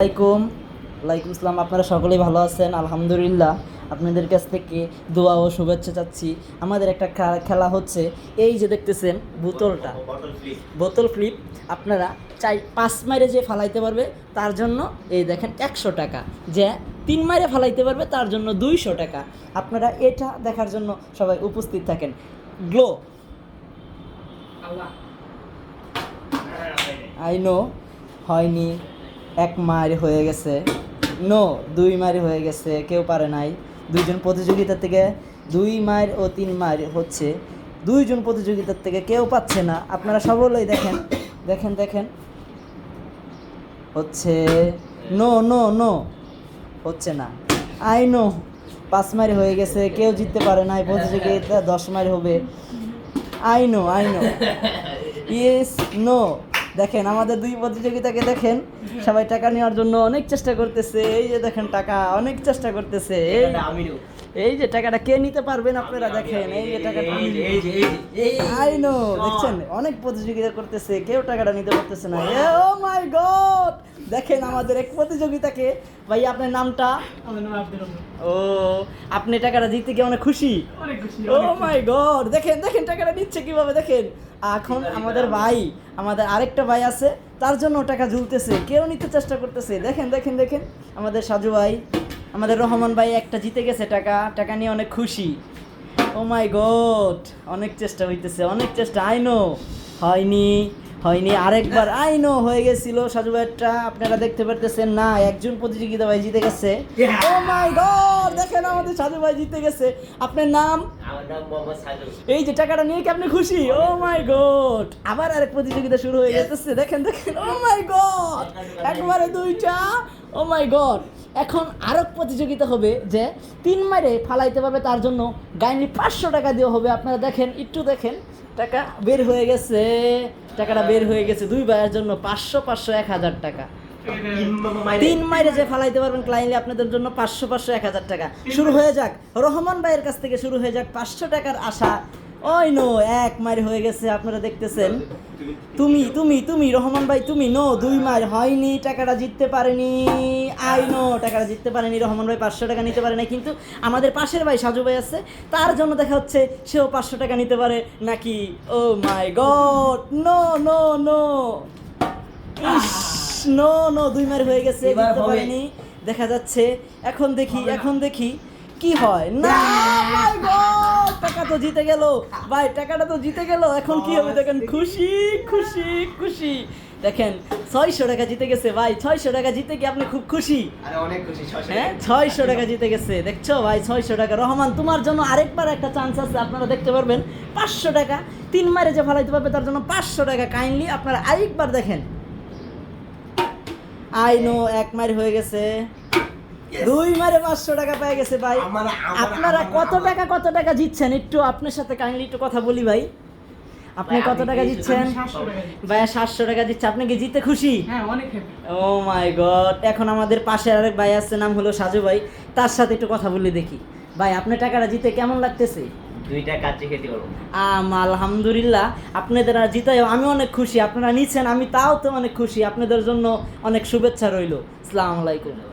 আলাইকুম ওয়ালাইকুম আসসালাম। আপনারা সকলেই ভালো আছেন? আলহামদুলিল্লাহ। আপনাদের কাছ থেকে দোয়া ও শুভেচ্ছা চাচ্ছি। আমাদের একটা খেলা হচ্ছে, এই যে দেখতেছেন বোতল ফ্লিপ। আপনারা 5 মাইরে যে ফালাইতে পারবে তার জন্য এই দেখেন 100 টাকা, যে 3 মাইরে ফালাইতে পারবে তার জন্য 200 টাকা। আপনারা এটা দেখার জন্য সবাই উপস্থিত থাকেন। গ্লো আই নো হয়নি, 1 মাইল হয়ে গেছে, 2 মাইল হয়ে গেছে, কেউ পারে নাই। 2 জন প্রতিযোগিতার থেকে 2 মাইল ও 3 মাইল হচ্ছে, 2 জন প্রতিযোগিতার থেকে কেউ পাচ্ছে না। আপনারা সবলেই দেখেন দেখেন দেখেন হচ্ছে নো হচ্ছে না। আই নো 5 মাইল হয়ে গেছে, কেউ জিততে পারে নাই। প্রতিযোগিতা 10 মাইল হবে। I know yes no. দেখেন আমাদের 2 প্রতিযোগিতাকে দেখেন, সবাই টাকা নেওয়ার জন্য অনেক চেষ্টা করতেছে। এই যে দেখেন টাকা অনেক চেষ্টা করতেছে। এই যে টাকাটা কে নিতে পারবেন আপনারা দেখেন, এই যে টাকাটা আই নো দেখছেন অনেক প্রতিযোগিতা করতেছে, কেউ টাকাটা নিতে পারতেছে না। ও মাই গড, দেখেন আমাদের এক প্রতিযোগিতাকে। ভাই আপনার নামটা? ও, আপনি টাকাটা জিতে কি অনেক খুশি? ও মাই গড, দেখেন দেখেন টাকাটা নিচ্ছে কিভাবে দেখেন। এখন আমাদের আরেকটা ভাই আছে, তার জন্য টাকা ঝুলতেছে, কেউ নিতে চেষ্টা করতেছে। দেখেন দেখেন দেখেন আমাদের সাজু ভাই, আমাদের রহমান ভাই একটা জিতে গেছে, টাকা নিয়ে অনেক খুশি। ও মাই গড, অনেক চেষ্টা হইতেছে, অনেক চেষ্টা। আই নো হয়নি আরেকবার। আই নো হয়ে গেছিল সাজু ভাইয়েরটা, আপনারা দেখতে পারতেছেন না। একজন প্রতিযোগিতা ভাই জিতে গেছে। ও মাই গড, দেখেন আমাদের সাজু ভাই জিতে গেছে। আপনার নাম? আমার নাম মোহাম্মদ সাজু। এই যে টাকাটা নিয়ে কি আপনি খুশি? ও মাই গড, আবার আরেক প্রতিযোগিতা শুরু হয়ে যাচ্ছে। দেখেন দেখেন, ও মাই গড, একবারে 2টা। ও মাই গড, এখন আরেক প্রতিযোগিতা হবে যে 3 মাইরে ফালাইতে পারবে তার জন্য গাইনি 500 টাকা দেওয়া হবে। আপনারা দেখেন, একটু দেখেন, টাকা বের হয়ে গেছে, টাকাটা বের হয়ে গেছে 2 ভাইয়ের জন্য 500 1000 টাকা। 3 মাইরে যে ফালাইতে পারবেন ক্লাইন্টলি আপনাদের জন্য 500 1000 টাকা। শুরু হয়ে যাক, রহমান ভাইয়ের কাছ থেকে শুরু হয়ে যাক 500 টাকার আশা। ওই নো 1 মাইর হয়ে গেছে, আপনারা দেখতেছেন। তুমি রহমান ভাই, তুমি 2 মাইর হয়নি, টাকাটা জিততে পারেনি। আই নো টাকাটা জিততে পারেনি রহমান ভাই, 500 টাকা নিতে পারে না। কিন্তু আমাদের পাশের ভাই সাজু ভাই আছে, তার জন্য দেখা হচ্ছে সেও 500 টাকা নিতে পারে নাকি। ও মাই গড, নো নো 2 মাইর হয়ে গেছে, জিততে পারেনি দেখা যাচ্ছে। এখন দেখি কি হয়। না মাই গড, টাকা তো জিতে গেল ভাই, টাকাটা তো জিতে গেল। এখন কি হবে দেখেন, খুশি দেখেন 600 টাকা জিতে গেছে ভাই। 600 টাকা জিতে কি আপনি খুব খুশি? আরে অনেক খুশি। 600 টাকা জিতে গেছে, দেখছো ভাই 600 টাকা। রহমান, তোমার জন্য আরেকবার একটা চান্স আছে, আপনারা দেখতে পারবেন 500 টাকা। 3 মাইরে যে ফালাইতে পারবে তার জন্য 500 টাকা। কাইন্ডলি আপনারা আরেকবার দেখেন। আই নো 1 মাইর হয়ে গেছে, 2 মাইরে 500 টাকা পেয়ে গেছে ভাই। আপনারা কত টাকা জিতছেন? একটু আপনার সাথে কাইন্ডলি একটু কথা বলি ভাই। আপনি কত টাকা জিতছেন? ভাই 700 টাকা দিচ্ছে। আপনি কি জিতে খুশি? হ্যাঁ, অনেক হ্যাপি। ও মাই গড, এখন আমাদের পাশে আরেক ভাই আছে, নাম হলো সাজু ভাই, তার সাথে একটু কথা বলি দেখি। ভাই আপনার টাকাটা জিতে কেমন লাগতেছে? 2টা কাচ্চি খেতে পারবো। আলহামদুলিল্লাহ, আপনাদের আর জিতায় আমি অনেক খুশি। আপনারা নিচ্ছেন, আমি তাও তো অনেক খুশি। আপনাদের জন্য অনেক শুভেচ্ছা রইল। আসসালামু আলাইকুম।